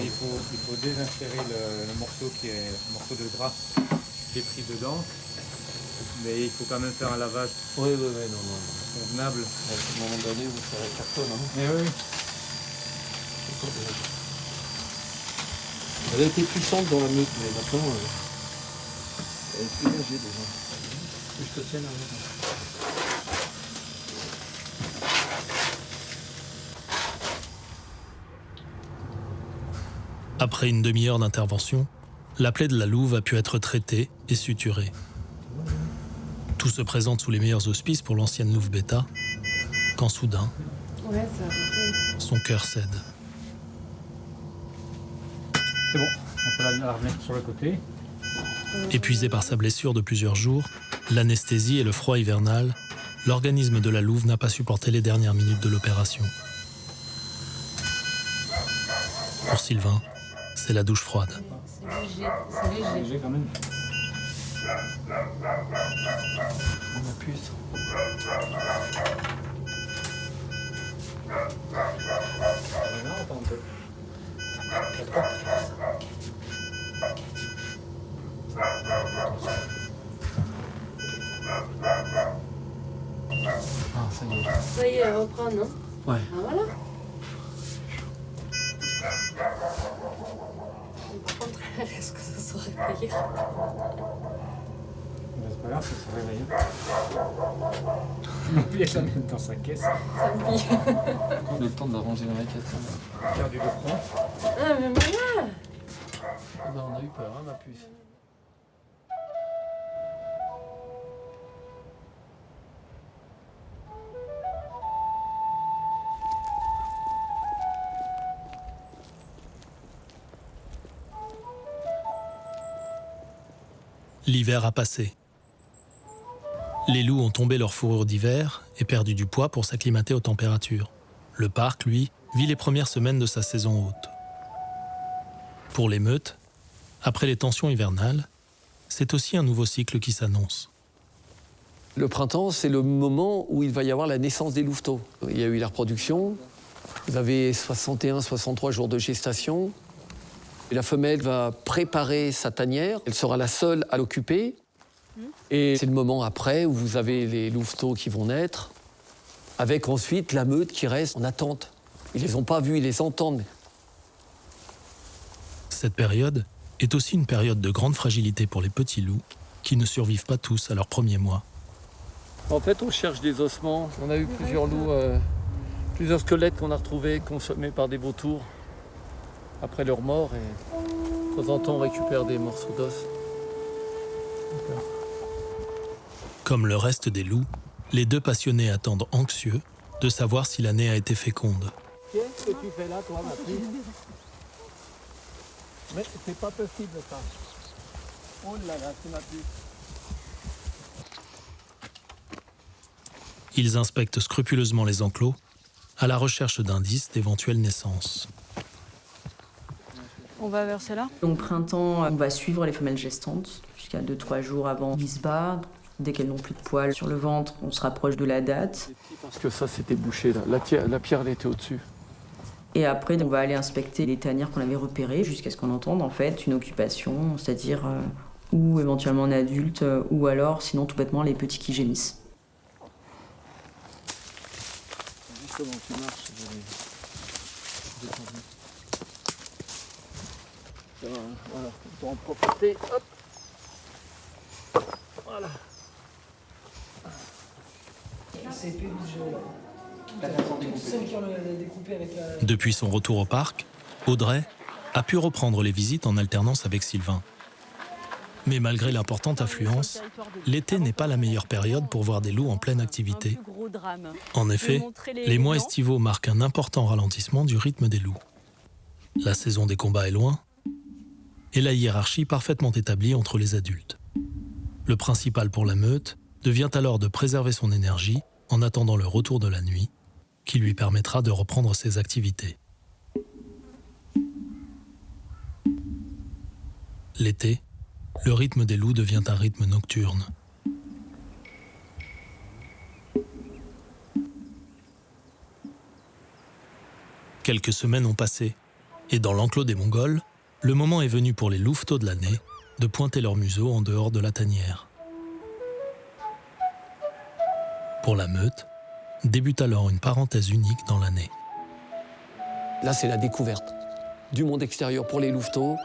il faut désinsérer le morceau le morceau de gras qui est pris dedans. Mais il faut quand même faire un lavage. Oui, non. Convenable. À un moment donné, vous ferez carton, hein. Mais oui. Elle a été puissante dans la meute, mais maintenant, elle est plus âgée déjà. Je te tiens là. Après une demi-heure d'intervention, la plaie de la louve a pu être traitée et suturée. Tout se présente sous les meilleurs auspices pour l'ancienne louve bêta, quand soudain, son cœur cède. C'est bon, on peut la remettre sur le côté. Épuisé par sa blessure de plusieurs jours, l'anesthésie et le froid hivernal, l'organisme de la louve n'a pas supporté les dernières minutes de l'opération. Pour Sylvain, c'est la douche froide. C'est léger quand même. La puce. Attends un peu. Ah, ça y est. Ça y est, elle reprend, non? Ouais. Ah voilà. Par contre, est-ce que ça se réveille? C'est pas grave, ça se réveille. On oublie de la mettre dans sa caisse. Ça me pille. On a le temps de la ranger dans la caisse. Perdu le front. Ah mais maman! Ah ben, on a eu peur, hein, ma puce. L'hiver a passé. Les loups ont tombé leur fourrure d'hiver et perdu du poids pour s'acclimater aux températures. Le parc, lui, vit les premières semaines de sa saison haute. Pour les meutes, après les tensions hivernales, c'est aussi un nouveau cycle qui s'annonce. Le printemps, c'est le moment où il va y avoir la naissance des louveteaux. Il y a eu la reproduction, vous avez 61-63 jours de gestation. Et la femelle va préparer sa tanière, elle sera la seule à l'occuper. Et c'est le moment après où vous avez les louveteaux qui vont naître, avec ensuite la meute qui reste en attente. Ils les ont pas vus, ils les entendent. Cette période est aussi une période de grande fragilité pour les petits loups qui ne survivent pas tous à leurs premiers mois. En fait, on cherche des ossements. On a eu plusieurs loups, plusieurs squelettes qu'on a retrouvés, consommés par des vautours après leur mort. Et de temps en temps, on récupère des morceaux d'os. Comme le reste des loups, les deux passionnés attendent anxieux de savoir si l'année a été féconde. Qu'est-ce que tu fais là, toi, ma fille? Mais c'est pas possible, ça. Oh là là, c'est ma puce. Ils inspectent scrupuleusement les enclos à la recherche d'indices d'éventuelles naissances. On va verser là. Donc printemps, on va suivre les femelles gestantes jusqu'à 2-3 jours avant l'ISBA. Dès qu'elles n'ont plus de poils sur le ventre, on se rapproche de la date. Parce que ça, c'était bouché, là. La pierre, elle était au-dessus. Et après, on va aller inspecter les tanières qu'on avait repérées jusqu'à ce qu'on entende en fait une occupation, c'est-à-dire ou éventuellement un adulte, ou alors sinon tout bêtement les petits qui gémissent. Justement, tu marches. Voilà, en propreté, hop. Voilà. Depuis son retour au parc, Audrey a pu reprendre les visites en alternance avec Sylvain. Mais malgré l'importante affluence, l'été n'est pas la meilleure période pour voir des loups en pleine activité. En effet, les mois estivaux marquent un important ralentissement du rythme des loups. La saison des combats est loin, et la hiérarchie parfaitement établie entre les adultes. Le principal pour la meute devient alors de préserver son énergie en attendant le retour de la nuit, qui lui permettra de reprendre ses activités. L'été, le rythme des loups devient un rythme nocturne. Quelques semaines ont passé, et dans l'enclos des Mongols, le moment est venu pour les louveteaux de l'année de pointer leur museau en dehors de la tanière. Pour la meute, débute alors une parenthèse unique dans l'année. Là, c'est la découverte. du monde extérieur pour les louveteaux,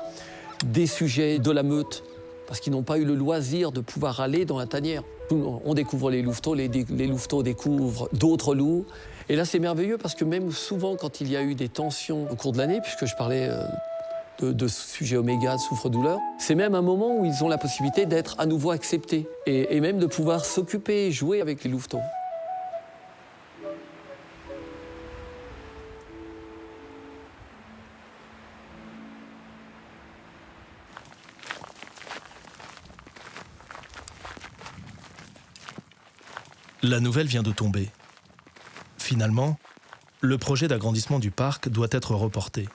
des sujets de la meute, parce qu'ils n'ont pas eu le loisir de pouvoir aller dans la tanière. On découvre les louveteaux, les louveteaux découvrent d'autres loups. Et là, c'est merveilleux parce que même souvent, quand il y a eu des tensions au cours de l'année, puisque je parlais de sujets oméga, de souffre-douleur, c'est même un moment où ils ont la possibilité d'être à nouveau acceptés et même de pouvoir s'occuper et jouer avec les louveteaux. La nouvelle vient de tomber. Finalement, le projet d'agrandissement du parc doit être reporté.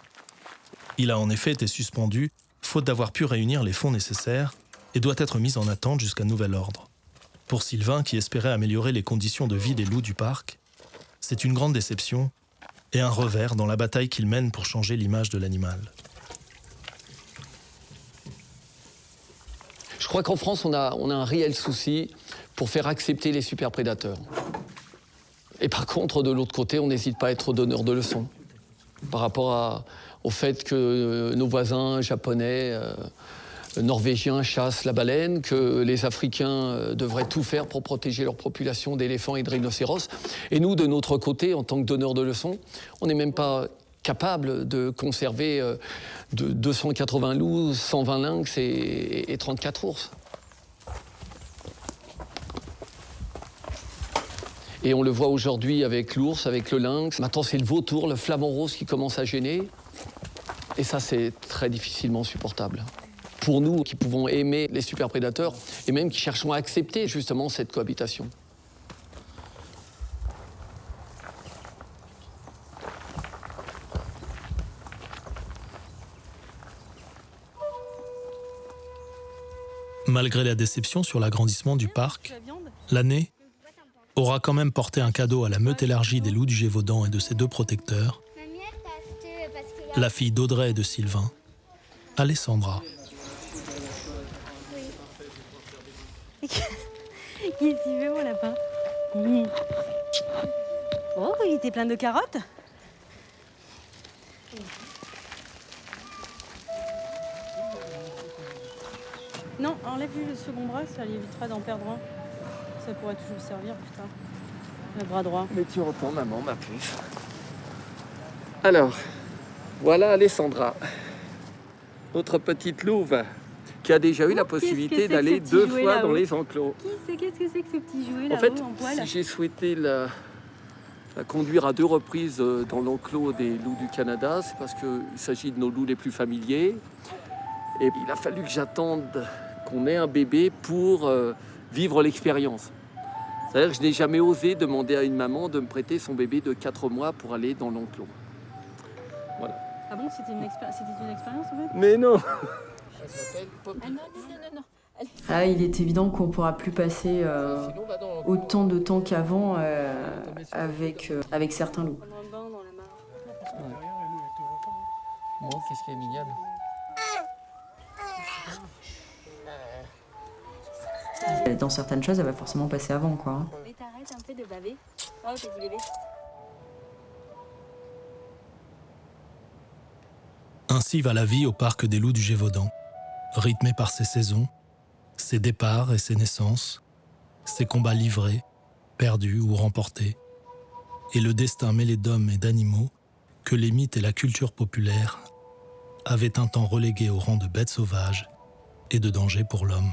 Il a en effet été suspendu, faute d'avoir pu réunir les fonds nécessaires, et doit être mis en attente jusqu'à nouvel ordre. Pour Sylvain, qui espérait améliorer les conditions de vie des loups du parc, c'est une grande déception et un revers dans la bataille qu'il mène pour changer l'image de l'animal. Je crois qu'en France, on a un réel souci pour faire accepter les superprédateurs. Et par contre, de l'autre côté, on n'hésite pas à être donneur de leçons. Par rapport au fait que nos voisins japonais, norvégiens chassent la baleine, que les Africains devraient tout faire pour protéger leur population d'éléphants et de rhinocéros. Et nous, de notre côté, en tant que donneurs de leçons, on n'est même pas capable de conserver 280 loups, 120 lynx et 34 ours. Et on le voit aujourd'hui avec l'ours, avec le lynx. Maintenant, c'est le vautour, le flamant rose qui commence à gêner. Et ça, c'est très difficilement supportable. Pour nous qui pouvons aimer les superprédateurs et même qui cherchons à accepter justement cette cohabitation. Malgré la déception sur l'agrandissement du parc, l'année aura quand même porté un cadeau à la meute élargie des loups du Gévaudan et de ses deux protecteurs, la fille d'Audrey et de Sylvain, Alessandra. Il est si beau, mon lapin. Oh, il était plein de carottes. Non, enlève le second bras, ça l'évitera d'en perdre un. Ça pourrait toujours servir, putain. Le bras droit. Mais tu entends, maman, ma puce. Alors, voilà Alessandra, notre petite louve, qui a déjà eu la possibilité d'aller 2 fois dans les enclos. Qu'est-ce que c'est que ce petit jouet là-haut en fait, en poil? Si j'ai souhaité la conduire à 2 reprises dans l'enclos des loups du Canada, c'est parce qu'il s'agit de nos loups les plus familiers. Et il a fallu que j'attende qu'on ait un bébé pour vivre l'expérience. C'est-à-dire que je n'ai jamais osé demander à une maman de me prêter son bébé de 4 mois pour aller dans l'enclos. Voilà. Ah bon, c'était une expérience en fait? Mais non. Ah, il est évident qu'on ne pourra plus passer autant de temps qu'avant avec certains loups. Bon, qu'est-ce qui est mignonne. Dans certaines choses, elle va forcément passer avant, quoi. Mais t'arrêtes un peu de baver. Oh, petit bébé. Ainsi va la vie au parc des loups du Gévaudan, rythmée par ses saisons, ses départs et ses naissances, ses combats livrés, perdus ou remportés, et le destin mêlé d'hommes et d'animaux que les mythes et la culture populaire avaient un temps relégués au rang de bêtes sauvages et de danger pour l'homme.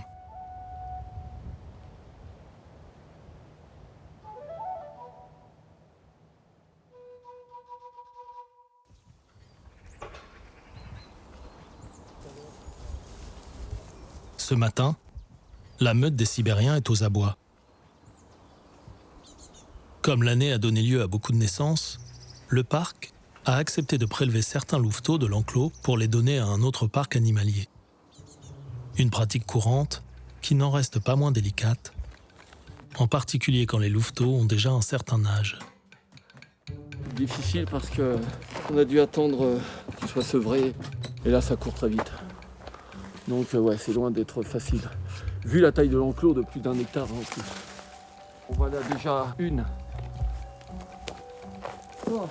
Ce matin, la meute des Sibériens est aux abois. Comme l'année a donné lieu à beaucoup de naissances, le parc a accepté de prélever certains louveteaux de l'enclos pour les donner à un autre parc animalier. Une pratique courante qui n'en reste pas moins délicate, en particulier quand les louveteaux ont déjà un certain âge. Difficile parce qu'on a dû attendre qu'ils soient sevrés, et là ça court très vite. Donc ouais, c'est loin d'être facile. Vu la taille de l'enclos de plus d'1 hectare en plus. On voit là déjà une. Oh.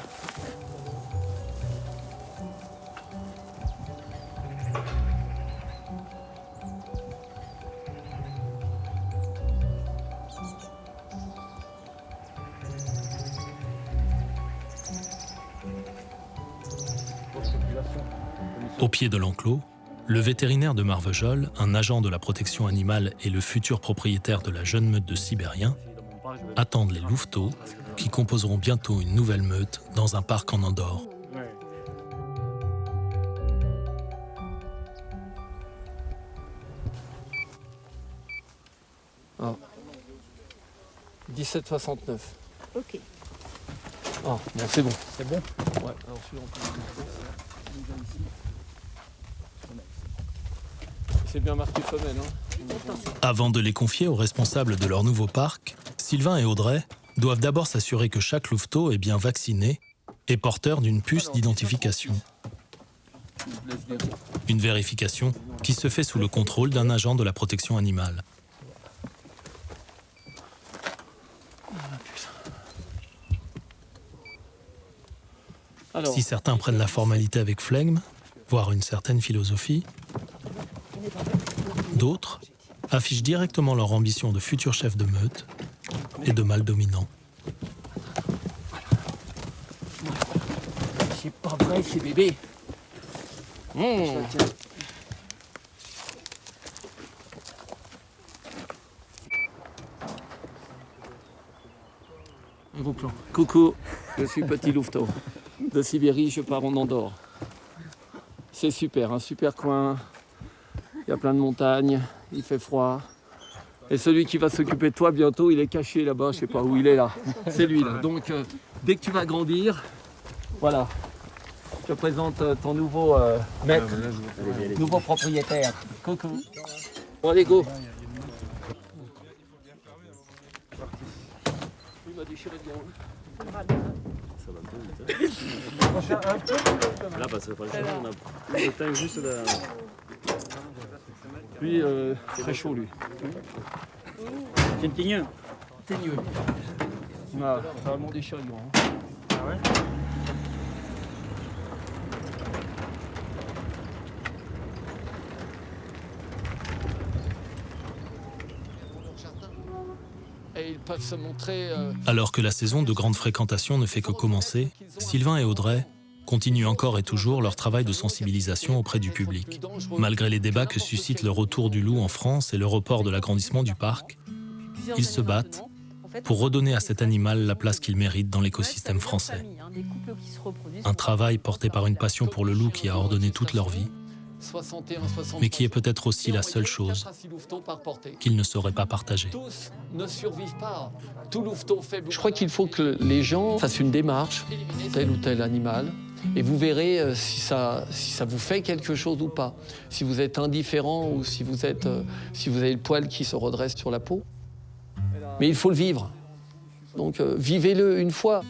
Au pied de l'enclos, le vétérinaire de Marvejols, un agent de la protection animale et le futur propriétaire de la jeune meute de Sibériens, attendent les louveteaux qui composeront bientôt une nouvelle meute dans un parc en Andorre. Ah. 17,69. Ok. Ah, bon, c'est bon. C'est bon? Ouais, alors celui-là, on peut le mettre ici. C'est bien marqué femelle, hein? Avant de les confier aux responsables de leur nouveau parc, Sylvain et Audrey doivent d'abord s'assurer que chaque louveteau est bien vacciné et porteur d'une puce d'identification. Une vérification qui se fait sous le contrôle d'un agent de la protection animale. Alors, si certains prennent la formalité avec flegme, voire une certaine philosophie, d'autres affichent directement leur ambition de futur chef de meute et de mâle dominant. C'est pas vrai, c'est bébé. Un gros plan. Coucou, je suis petit louveteau. De Sibérie, je pars en Andorre. C'est super, un super coin. Il y a plein de montagnes, il fait froid. Et celui qui va s'occuper de toi bientôt, il est caché là-bas, je sais pas où il est là. C'est lui là. Donc dès que tu vas grandir, voilà. Je te présente ton nouveau maître, Nouveau propriétaire. Coucou. Bon allez, go. Il m'a déchiré le gant. Ça va un peu vite. Là, parce que franchement, on a le temps juste de... Lui, très chaud lui. C'est teigneux. Teigneux. Ah, vraiment déchiré le gant. Ah ouais? Et ils peuvent se montrer... Alors que la saison de grande fréquentation ne fait que commencer, Sylvain et Audrey continuent encore et toujours leur travail de sensibilisation auprès du public. Malgré les débats que suscite le retour du loup en France et le report de l'agrandissement du parc, ils se battent pour redonner à cet animal la place qu'il mérite dans l'écosystème français. Un travail porté par une passion pour le loup qui a ordonné toute leur vie, mais qui est peut-être aussi la seule chose qu'ils ne sauraient pas partager. Tous ne survivent pas. Tout louveteau fait... Je crois qu'il faut que les gens fassent une démarche, tel ou tel animal, et vous verrez si ça vous fait quelque chose ou pas. Si vous êtes indifférent ou si vous avez le poil qui se redresse sur la peau. Mais il faut le vivre. Donc vivez-le une fois.